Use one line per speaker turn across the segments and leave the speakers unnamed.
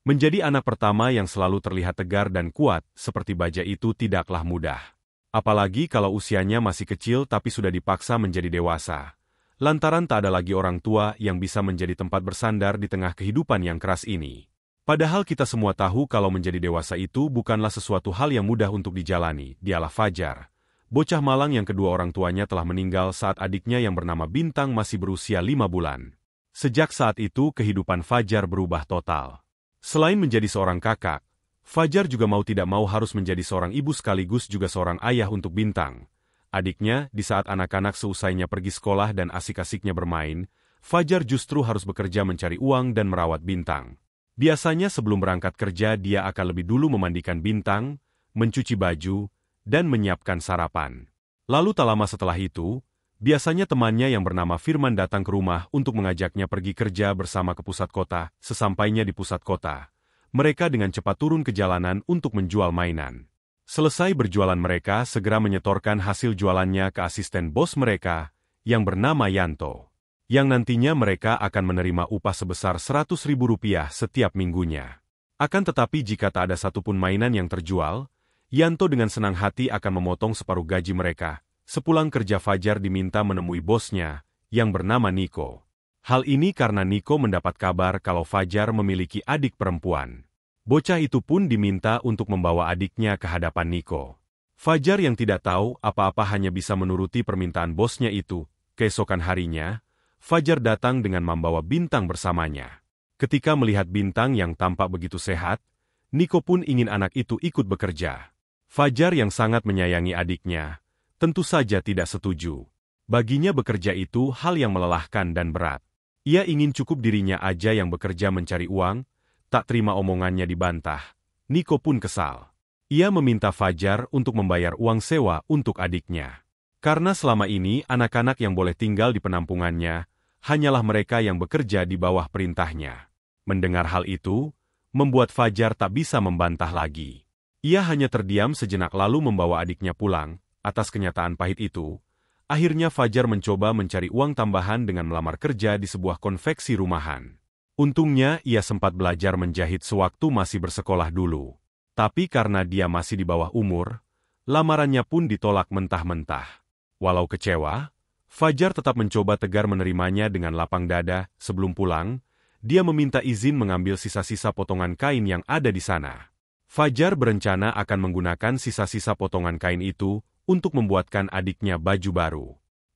Menjadi anak pertama yang selalu terlihat tegar dan kuat seperti baja itu tidaklah mudah. Apalagi kalau usianya masih kecil tapi sudah dipaksa menjadi dewasa. Lantaran tak ada lagi orang tua yang bisa menjadi tempat bersandar di tengah kehidupan yang keras ini. Padahal kita semua tahu kalau menjadi dewasa itu bukanlah sesuatu hal yang mudah untuk dijalani, dialah Fajar. Bocah malang yang kedua orang tuanya telah meninggal saat adiknya yang bernama Bintang masih berusia 5 bulan. Sejak saat itu kehidupan Fajar berubah total. Selain menjadi seorang kakak, Fajar juga mau tidak mau harus menjadi seorang ibu sekaligus juga seorang ayah untuk Bintang. Adiknya, di saat anak-anak seusainya pergi sekolah dan asik-asiknya bermain, Fajar justru harus bekerja mencari uang dan merawat Bintang. Biasanya sebelum berangkat kerja dia akan lebih dulu memandikan Bintang, mencuci baju, dan menyiapkan sarapan. Lalu tak lama setelah itu, biasanya temannya yang bernama Firman datang ke rumah untuk mengajaknya pergi kerja bersama ke pusat kota. Sesampainya di pusat kota, mereka dengan cepat turun ke jalanan untuk menjual mainan. Selesai berjualan mereka segera menyetorkan hasil jualannya ke asisten bos mereka, yang bernama Yanto. Yang nantinya mereka akan menerima upah sebesar Rp100.000 setiap minggunya. Akan tetapi jika tak ada satupun mainan yang terjual, Yanto dengan senang hati akan memotong separuh gaji mereka. Sepulang kerja Fajar diminta menemui bosnya, yang bernama Niko. Hal ini karena Niko mendapat kabar kalau Fajar memiliki adik perempuan. Bocah itu pun diminta untuk membawa adiknya ke hadapan Niko. Fajar yang tidak tahu apa-apa hanya bisa menuruti permintaan bosnya itu. Keesokan harinya, Fajar datang dengan membawa Bintang bersamanya. Ketika melihat Bintang yang tampak begitu sehat, Niko pun ingin anak itu ikut bekerja. Fajar yang sangat menyayangi adiknya, tentu saja tidak setuju. Baginya bekerja itu hal yang melelahkan dan berat. Ia ingin cukup dirinya aja yang bekerja mencari uang, tak terima omongannya dibantah. Niko pun kesal. Ia meminta Fajar untuk membayar uang sewa untuk adiknya. Karena selama ini anak-anak yang boleh tinggal di penampungannya, hanyalah mereka yang bekerja di bawah perintahnya. Mendengar hal itu, membuat Fajar tak bisa membantah lagi. Ia hanya terdiam sejenak lalu membawa adiknya pulang. Atas kenyataan pahit itu, akhirnya Fajar mencoba mencari uang tambahan dengan melamar kerja di sebuah konveksi rumahan. Untungnya ia sempat belajar menjahit sewaktu masih bersekolah dulu. Tapi karena dia masih di bawah umur, lamarannya pun ditolak mentah-mentah. Walau kecewa, Fajar tetap mencoba tegar menerimanya dengan lapang dada. Sebelum pulang, dia meminta izin mengambil sisa-sisa potongan kain yang ada di sana. Fajar berencana akan menggunakan sisa-sisa potongan kain itu untuk membuatkan adiknya baju baru,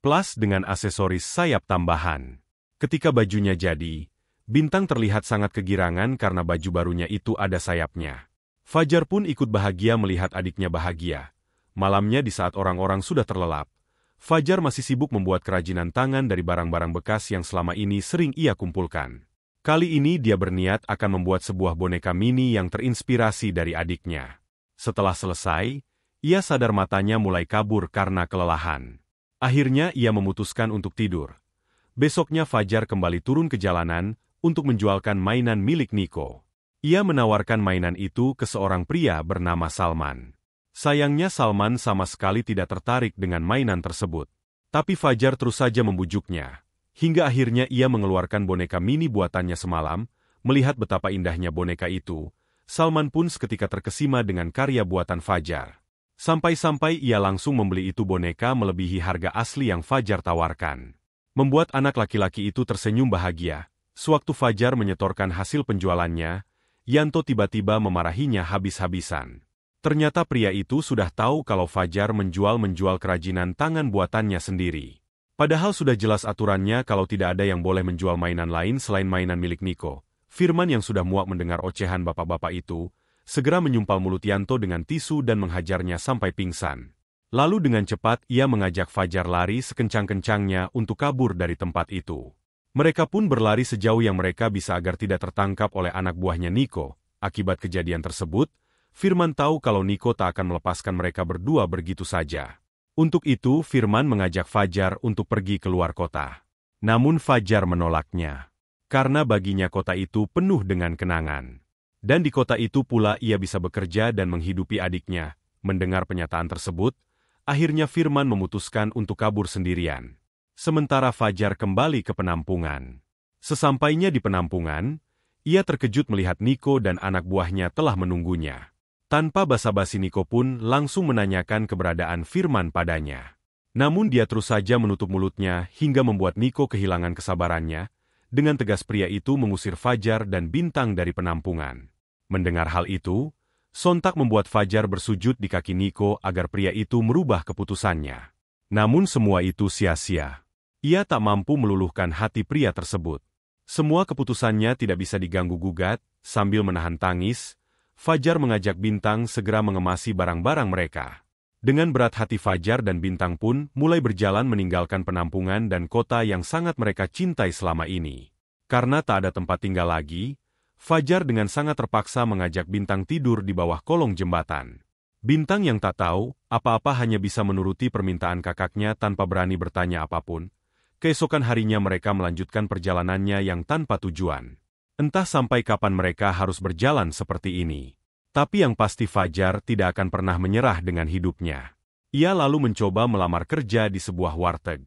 plus dengan aksesoris sayap tambahan. Ketika bajunya jadi, Bintang terlihat sangat kegirangan karena baju barunya itu ada sayapnya. Fajar pun ikut bahagia melihat adiknya bahagia. Malamnya di saat orang-orang sudah terlelap, Fajar masih sibuk membuat kerajinan tangan dari barang-barang bekas yang selama ini sering ia kumpulkan. Kali ini dia berniat akan membuat sebuah boneka mini yang terinspirasi dari adiknya. Setelah selesai, ia sadar matanya mulai kabur karena kelelahan. Akhirnya ia memutuskan untuk tidur. Besoknya Fajar kembali turun ke jalanan untuk menjualkan mainan milik Niko. Ia menawarkan mainan itu ke seorang pria bernama Salman. Sayangnya Salman sama sekali tidak tertarik dengan mainan tersebut. Tapi Fajar terus saja membujuknya. Hingga akhirnya ia mengeluarkan boneka mini buatannya semalam. Melihat betapa indahnya boneka itu, Salman pun seketika terkesima dengan karya buatan Fajar. Sampai-sampai ia langsung membeli itu boneka melebihi harga asli yang Fajar tawarkan. Membuat anak laki-laki itu tersenyum bahagia. Sewaktu Fajar menyetorkan hasil penjualannya, Yanto tiba-tiba memarahinya habis-habisan. Ternyata pria itu sudah tahu kalau Fajar menjual kerajinan tangan buatannya sendiri. Padahal sudah jelas aturannya kalau tidak ada yang boleh menjual mainan lain selain mainan milik Niko. Firman yang sudah muak mendengar ocehan bapak-bapak itu, segera menyumpal mulut Yanto dengan tisu dan menghajarnya sampai pingsan. Lalu dengan cepat ia mengajak Fajar lari sekencang-kencangnya untuk kabur dari tempat itu. Mereka pun berlari sejauh yang mereka bisa agar tidak tertangkap oleh anak buahnya Niko. Akibat kejadian tersebut, Firman tahu kalau Niko tak akan melepaskan mereka berdua begitu saja. Untuk itu Firman mengajak Fajar untuk pergi keluar kota. Namun Fajar menolaknya. Karena baginya kota itu penuh dengan kenangan. Dan di kota itu pula ia bisa bekerja dan menghidupi adiknya. Mendengar pernyataan tersebut, akhirnya Firman memutuskan untuk kabur sendirian. Sementara Fajar kembali ke penampungan. Sesampainya di penampungan, Ia terkejut melihat Nico dan anak buahnya telah menunggunya. Tanpa basa-basi Nico pun langsung menanyakan keberadaan Firman padanya. Namun dia terus saja menutup mulutnya hingga membuat Nico kehilangan kesabarannya. Dengan tegas pria itu mengusir Fajar dan Bintang dari penampungan. Mendengar hal itu, sontak membuat Fajar bersujud di kaki Nico agar pria itu merubah keputusannya. Namun semua itu sia-sia. Ia tak mampu meluluhkan hati pria tersebut. Semua keputusannya tidak bisa diganggu-gugat. Sambil menahan tangis, Fajar mengajak Bintang segera mengemasi barang-barang mereka. Dengan berat hati Fajar dan Bintang pun mulai berjalan meninggalkan penampungan dan kota yang sangat mereka cintai selama ini. Karena tak ada tempat tinggal lagi, Fajar dengan sangat terpaksa mengajak Bintang tidur di bawah kolong jembatan. Bintang yang tak tahu apa-apa hanya bisa menuruti permintaan kakaknya tanpa berani bertanya apapun. Keesokan harinya mereka melanjutkan perjalanannya yang tanpa tujuan. Entah sampai kapan mereka harus berjalan seperti ini. Tapi yang pasti Fajar tidak akan pernah menyerah dengan hidupnya. Ia lalu mencoba melamar kerja di sebuah warteg.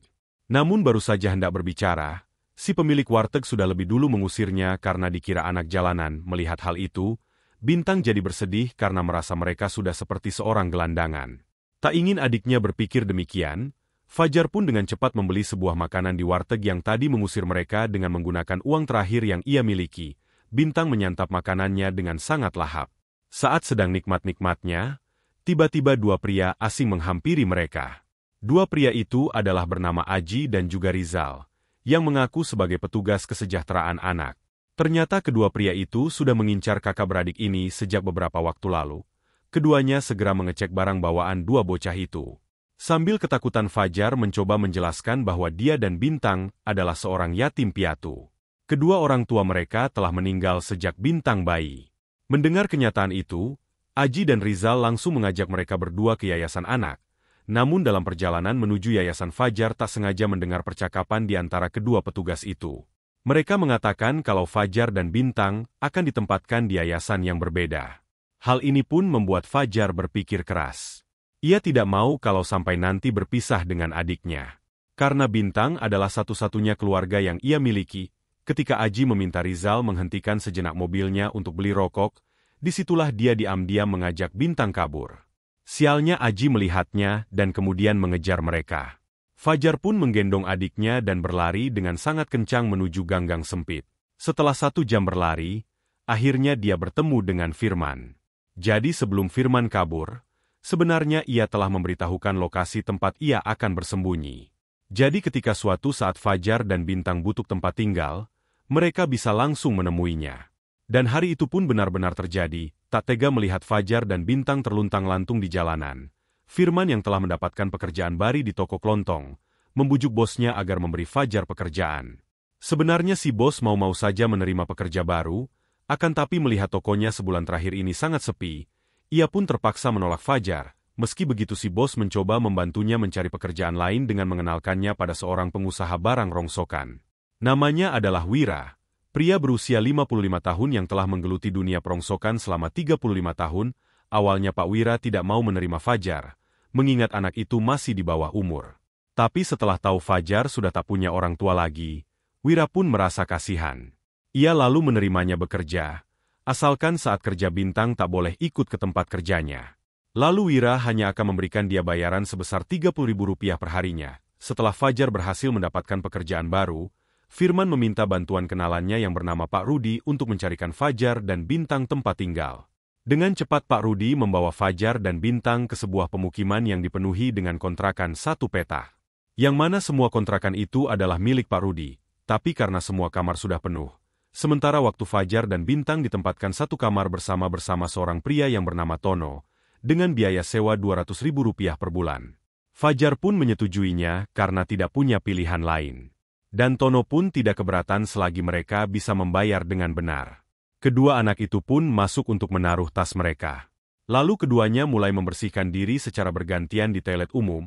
Namun baru saja hendak berbicara, si pemilik warteg sudah lebih dulu mengusirnya karena dikira anak jalanan. Melihat hal itu, Bintang jadi bersedih karena merasa mereka sudah seperti seorang gelandangan. Tak ingin adiknya berpikir demikian, Fajar pun dengan cepat membeli sebuah makanan di warteg yang tadi mengusir mereka dengan menggunakan uang terakhir yang ia miliki. Bintang menyantap makanannya dengan sangat lahap. Saat sedang nikmat-nikmatnya, tiba-tiba dua pria asing menghampiri mereka. Dua pria itu adalah bernama Aji dan juga Rizal, yang mengaku sebagai petugas kesejahteraan anak. Ternyata kedua pria itu sudah mengincar kakak beradik ini sejak beberapa waktu lalu. Keduanya segera mengecek barang bawaan dua bocah itu. Sambil ketakutan Fajar mencoba menjelaskan bahwa dia dan Bintang adalah seorang yatim piatu. Kedua orang tua mereka telah meninggal sejak Bintang bayi. Mendengar kenyataan itu, Aji dan Rizal langsung mengajak mereka berdua ke yayasan anak. Namun dalam perjalanan menuju yayasan Fajar tak sengaja mendengar percakapan di antara kedua petugas itu. Mereka mengatakan kalau Fajar dan Bintang akan ditempatkan di yayasan yang berbeda. Hal ini pun membuat Fajar berpikir keras. Ia tidak mau kalau sampai nanti berpisah dengan adiknya. Karena Bintang adalah satu-satunya keluarga yang ia miliki, ketika Aji meminta Rizal menghentikan sejenak mobilnya untuk beli rokok, disitulah dia diam-diam mengajak Bintang kabur. Sialnya Aji melihatnya dan kemudian mengejar mereka. Fajar pun menggendong adiknya dan berlari dengan sangat kencang menuju ganggang sempit. Setelah 1 jam berlari, akhirnya dia bertemu dengan Firman. Jadi sebelum Firman kabur, sebenarnya ia telah memberitahukan lokasi tempat ia akan bersembunyi. Jadi ketika suatu saat Fajar dan Bintang butuh tempat tinggal, mereka bisa langsung menemuinya. Dan hari itu pun benar-benar terjadi, tak tega melihat Fajar dan Bintang terluntang-lantung di jalanan. Firman yang telah mendapatkan pekerjaan baru di toko kelontong, membujuk bosnya agar memberi Fajar pekerjaan. Sebenarnya si bos mau-mau saja menerima pekerja baru, akan tapi melihat tokonya sebulan terakhir ini sangat sepi, ia pun terpaksa menolak Fajar. Meski begitu si bos mencoba membantunya mencari pekerjaan lain dengan mengenalkannya pada seorang pengusaha barang rongsokan. Namanya adalah Wira, pria berusia 55 tahun yang telah menggeluti dunia perongsokan selama 35 tahun. Awalnya Pak Wira tidak mau menerima Fajar, mengingat anak itu masih di bawah umur. Tapi setelah tahu Fajar sudah tak punya orang tua lagi, Wira pun merasa kasihan. Ia lalu menerimanya bekerja, asalkan saat kerja Bintang tak boleh ikut ke tempat kerjanya. Lalu Wira hanya akan memberikan dia bayaran sebesar Rp30.000 per harinya. Setelah Fajar berhasil mendapatkan pekerjaan baru, Firman meminta bantuan kenalannya yang bernama Pak Rudi untuk mencarikan Fajar dan Bintang tempat tinggal. Dengan cepat Pak Rudi membawa Fajar dan Bintang ke sebuah pemukiman yang dipenuhi dengan kontrakan 1 petak. Yang mana semua kontrakan itu adalah milik Pak Rudi, tapi karena semua kamar sudah penuh. Sementara waktu Fajar dan Bintang ditempatkan 1 kamar bersama seorang pria yang bernama Tono, dengan biaya sewa Rp200.000 per bulan. Fajar pun menyetujuinya karena tidak punya pilihan lain. Dan Tono pun tidak keberatan selagi mereka bisa membayar dengan benar. Kedua anak itu pun masuk untuk menaruh tas mereka. Lalu keduanya mulai membersihkan diri secara bergantian di toilet umum.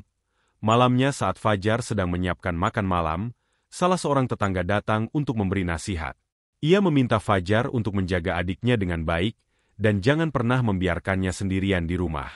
Malamnya saat Fajar sedang menyiapkan makan malam, salah seorang tetangga datang untuk memberi nasihat. Ia meminta Fajar untuk menjaga adiknya dengan baik, dan jangan pernah membiarkannya sendirian di rumah.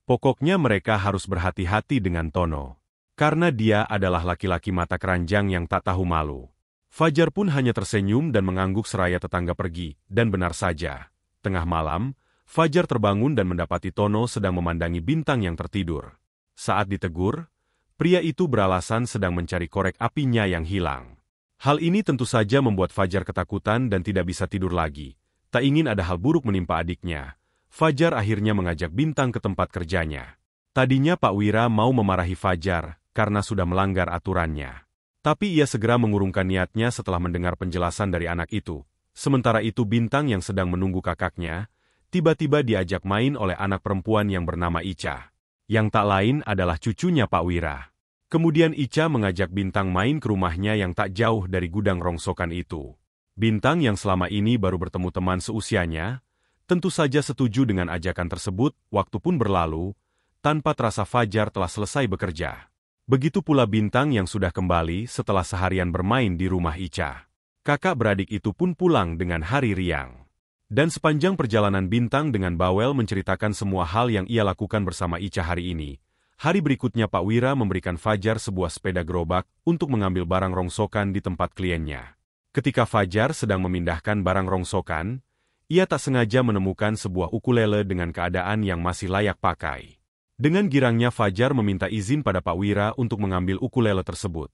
Pokoknya mereka harus berhati-hati dengan Tono. Karena dia adalah laki-laki mata keranjang yang tak tahu malu. Fajar pun hanya tersenyum dan mengangguk seraya tetangga pergi, dan benar saja. Tengah malam, Fajar terbangun dan mendapati Tono sedang memandangi bintang yang tertidur. Saat ditegur, pria itu beralasan sedang mencari korek apinya yang hilang. Hal ini tentu saja membuat Fajar ketakutan dan tidak bisa tidur lagi. Tak ingin ada hal buruk menimpa adiknya. Fajar akhirnya mengajak Bintang ke tempat kerjanya. Tadinya Pak Wira mau memarahi Fajar karena sudah melanggar aturannya. Tapi ia segera mengurungkan niatnya setelah mendengar penjelasan dari anak itu. Sementara itu Bintang yang sedang menunggu kakaknya, tiba-tiba diajak main oleh anak perempuan yang bernama Ica. Yang tak lain adalah cucunya Pak Wira. Kemudian Ica mengajak Bintang main ke rumahnya yang tak jauh dari gudang rongsokan itu. Bintang yang selama ini baru bertemu teman seusianya, tentu saja setuju dengan ajakan tersebut. Waktu pun berlalu, tanpa terasa Fajar telah selesai bekerja. Begitu pula Bintang yang sudah kembali setelah seharian bermain di rumah Ica. Kakak beradik itu pun pulang dengan hari riang. Dan sepanjang perjalanan Bintang dengan bawel menceritakan semua hal yang ia lakukan bersama Ica hari ini. Hari berikutnya Pak Wira memberikan Fajar sebuah sepeda gerobak untuk mengambil barang rongsokan di tempat kliennya. Ketika Fajar sedang memindahkan barang rongsokan, ia tak sengaja menemukan sebuah ukulele dengan keadaan yang masih layak pakai. Dengan girangnya Fajar meminta izin pada Pak Wira untuk mengambil ukulele tersebut.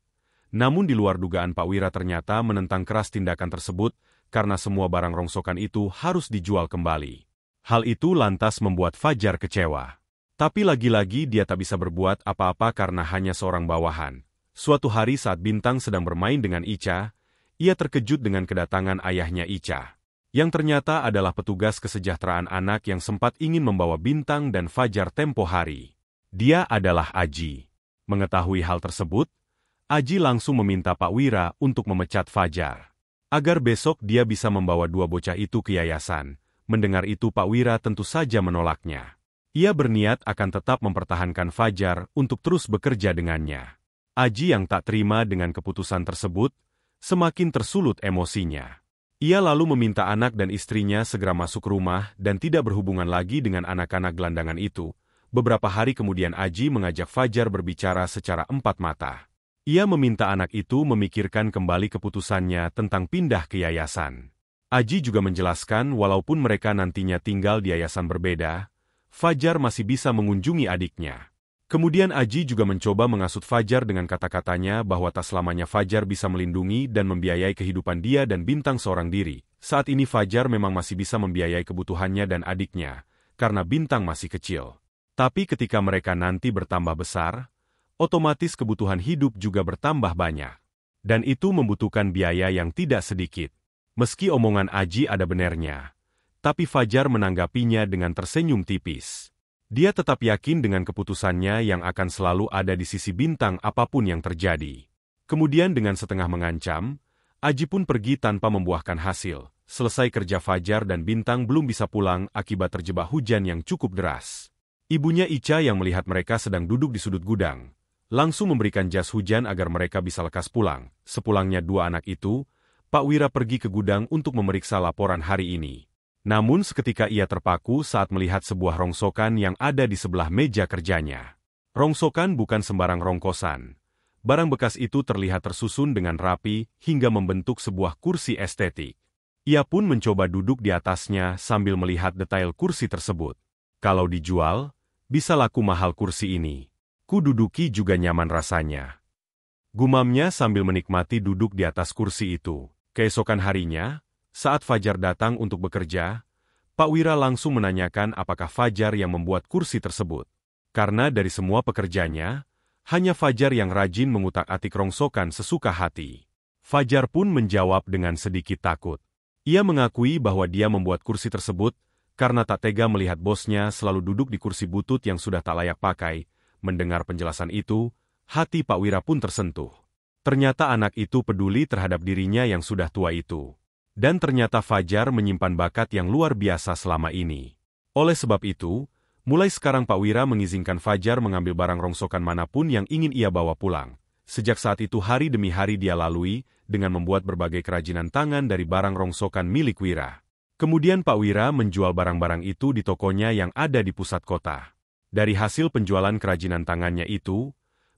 Namun di luar dugaan Pak Wira ternyata menentang keras tindakan tersebut karena semua barang rongsokan itu harus dijual kembali. Hal itu lantas membuat Fajar kecewa. Tapi lagi-lagi dia tak bisa berbuat apa-apa karena hanya seorang bawahan. Suatu hari saat Bintang sedang bermain dengan Ica, ia terkejut dengan kedatangan ayahnya Ica. Yang ternyata adalah petugas kesejahteraan anak yang sempat ingin membawa Bintang dan Fajar tempo hari. Dia adalah Aji. Mengetahui hal tersebut, Aji langsung meminta Pak Wira untuk memecat Fajar. Agar besok dia bisa membawa dua bocah itu ke yayasan. Mendengar itu Pak Wira tentu saja menolaknya. Ia berniat akan tetap mempertahankan Fajar untuk terus bekerja dengannya. Aji yang tak terima dengan keputusan tersebut, semakin tersulut emosinya. Ia lalu meminta anak dan istrinya segera masuk rumah dan tidak berhubungan lagi dengan anak-anak gelandangan itu. Beberapa hari kemudian Aji mengajak Fajar berbicara secara empat mata. Ia meminta anak itu memikirkan kembali keputusannya tentang pindah ke yayasan. Aji juga menjelaskan walaupun mereka nantinya tinggal di yayasan berbeda, Fajar masih bisa mengunjungi adiknya. Kemudian Aji juga mencoba mengasut Fajar dengan kata-katanya bahwa tak selamanya Fajar bisa melindungi dan membiayai kehidupan dia dan Bintang seorang diri. Saat ini Fajar memang masih bisa membiayai kebutuhannya dan adiknya, karena Bintang masih kecil. Tapi ketika mereka nanti bertambah besar, otomatis kebutuhan hidup juga bertambah banyak. Dan itu membutuhkan biaya yang tidak sedikit. Meski omongan Aji ada benarnya, tapi Fajar menanggapinya dengan tersenyum tipis. Dia tetap yakin dengan keputusannya yang akan selalu ada di sisi Bintang apapun yang terjadi. Kemudian dengan setengah mengancam, Aji pun pergi tanpa membuahkan hasil. Selesai kerja Fajar dan Bintang belum bisa pulang akibat terjebak hujan yang cukup deras. Ibunya Ica yang melihat mereka sedang duduk di sudut gudang, langsung memberikan jas hujan agar mereka bisa lekas pulang. Sepulangnya dua anak itu, Pak Wira pergi ke gudang untuk memeriksa laporan hari ini. Namun seketika ia terpaku saat melihat sebuah rongsokan yang ada di sebelah meja kerjanya. Rongsokan bukan sembarang rongkosan. Barang bekas itu terlihat tersusun dengan rapi hingga membentuk sebuah kursi estetik. Ia pun mencoba duduk di atasnya sambil melihat detail kursi tersebut. Kalau dijual, bisa laku mahal kursi ini. Ku duduki juga nyaman rasanya. Gumamnya sambil menikmati duduk di atas kursi itu. Keesokan harinya, saat Fajar datang untuk bekerja, Pak Wira langsung menanyakan apakah Fajar yang membuat kursi tersebut. Karena dari semua pekerjanya, hanya Fajar yang rajin mengutak-atik rongsokan sesuka hati. Fajar pun menjawab dengan sedikit takut. Ia mengakui bahwa dia membuat kursi tersebut karena tak tega melihat bosnya selalu duduk di kursi butut yang sudah tak layak pakai. Mendengar penjelasan itu, hati Pak Wira pun tersentuh. Ternyata anak itu peduli terhadap dirinya yang sudah tua itu. Dan ternyata Fajar menyimpan bakat yang luar biasa selama ini. Oleh sebab itu, mulai sekarang Pak Wira mengizinkan Fajar mengambil barang rongsokan manapun yang ingin ia bawa pulang. Sejak saat itu hari demi hari dia lalui dengan membuat berbagai kerajinan tangan dari barang rongsokan milik Wira. Kemudian Pak Wira menjual barang-barang itu di tokonya yang ada di pusat kota. Dari hasil penjualan kerajinan tangannya itu,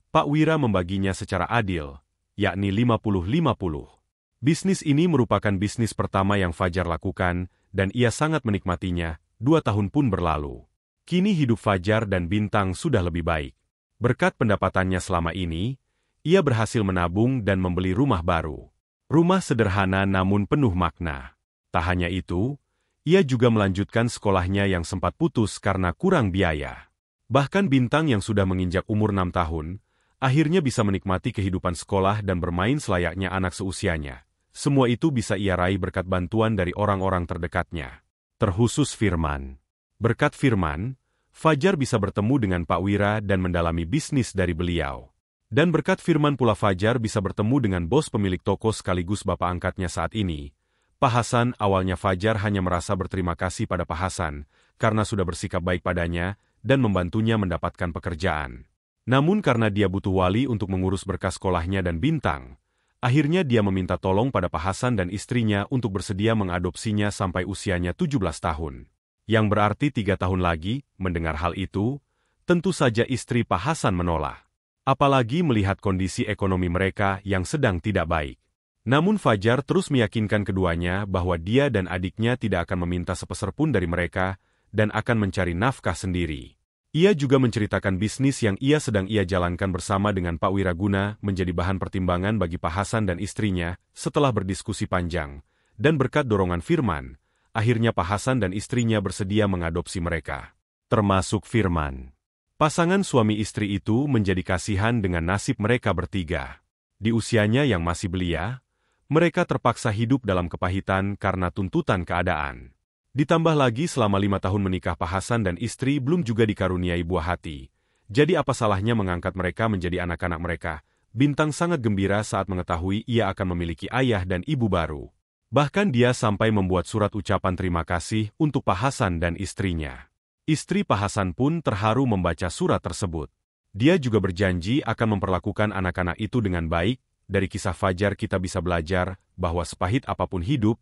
Pak Wira membaginya secara adil, yakni 50-50. Bisnis ini merupakan bisnis pertama yang Fajar lakukan, dan ia sangat menikmatinya. 2 tahun pun berlalu. Kini hidup Fajar dan Bintang sudah lebih baik. Berkat pendapatannya selama ini, ia berhasil menabung dan membeli rumah baru. Rumah sederhana namun penuh makna. Tak hanya itu, ia juga melanjutkan sekolahnya yang sempat putus karena kurang biaya. Bahkan Bintang yang sudah menginjak umur 6 tahun, akhirnya bisa menikmati kehidupan sekolah dan bermain selayaknya anak seusianya. Semua itu bisa ia raih berkat bantuan dari orang-orang terdekatnya. Terkhusus Firman. Berkat Firman, Fajar bisa bertemu dengan Pak Wira dan mendalami bisnis dari beliau. Dan berkat Firman pula Fajar bisa bertemu dengan bos pemilik toko sekaligus bapak angkatnya saat ini. Pak Hasan. Awalnya Fajar hanya merasa berterima kasih pada Pak Hasan, karena sudah bersikap baik padanya, dan membantunya mendapatkan pekerjaan. Namun karena dia butuh wali untuk mengurus berkas sekolahnya dan Bintang, akhirnya dia meminta tolong pada Pak Hasan dan istrinya untuk bersedia mengadopsinya sampai usianya 17 tahun. Yang berarti 3 tahun lagi. Mendengar hal itu, tentu saja istri Pak Hasan menolak. Apalagi melihat kondisi ekonomi mereka yang sedang tidak baik. Namun Fajar terus meyakinkan keduanya bahwa dia dan adiknya tidak akan meminta sepeser pun dari mereka dan akan mencari nafkah sendiri. Ia juga menceritakan bisnis yang sedang ia jalankan bersama dengan Pak Wiraguna menjadi bahan pertimbangan bagi Pak Hasan dan istrinya setelah berdiskusi panjang. Dan berkat dorongan Firman, akhirnya Pak Hasan dan istrinya bersedia mengadopsi mereka. Termasuk Firman. Pasangan suami istri itu menjadi kasihan dengan nasib mereka bertiga. Di usianya yang masih belia, mereka terpaksa hidup dalam kepahitan karena tuntutan keadaan. Ditambah lagi selama 5 tahun menikah Pak Hasan dan istri belum juga dikaruniai buah hati. Jadi apa salahnya mengangkat mereka menjadi anak-anak mereka? Bintang sangat gembira saat mengetahui ia akan memiliki ayah dan ibu baru. Bahkan dia sampai membuat surat ucapan terima kasih untuk Pak Hasan dan istrinya. Istri Pak Hasan pun terharu membaca surat tersebut. Dia juga berjanji akan memperlakukan anak-anak itu dengan baik. Dari kisah Fajar kita bisa belajar bahwa sepahit apapun hidup,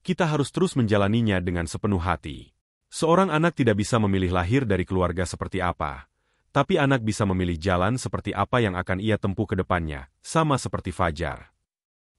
kita harus terus menjalaninya dengan sepenuh hati. Seorang anak tidak bisa memilih lahir dari keluarga seperti apa, tapi anak bisa memilih jalan seperti apa yang akan ia tempuh ke depannya, sama seperti Fajar.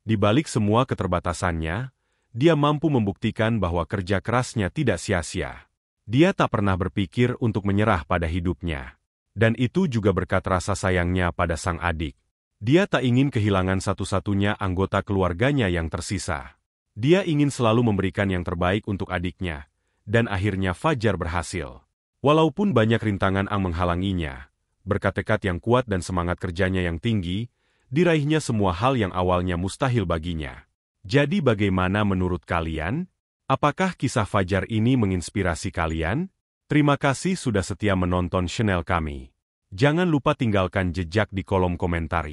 Di balik semua keterbatasannya, dia mampu membuktikan bahwa kerja kerasnya tidak sia-sia. Dia tak pernah berpikir untuk menyerah pada hidupnya. Dan itu juga berkat rasa sayangnya pada sang adik. Dia tak ingin kehilangan satu-satunya anggota keluarganya yang tersisa. Dia ingin selalu memberikan yang terbaik untuk adiknya, dan akhirnya Fajar berhasil. Walaupun banyak rintangan yang menghalanginya, berkat tekad yang kuat dan semangat kerjanya yang tinggi, diraihnya semua hal yang awalnya mustahil baginya. Jadi bagaimana menurut kalian? Apakah kisah Fajar ini menginspirasi kalian? Terima kasih sudah setia menonton channel kami. Jangan lupa tinggalkan jejak di kolom komentar.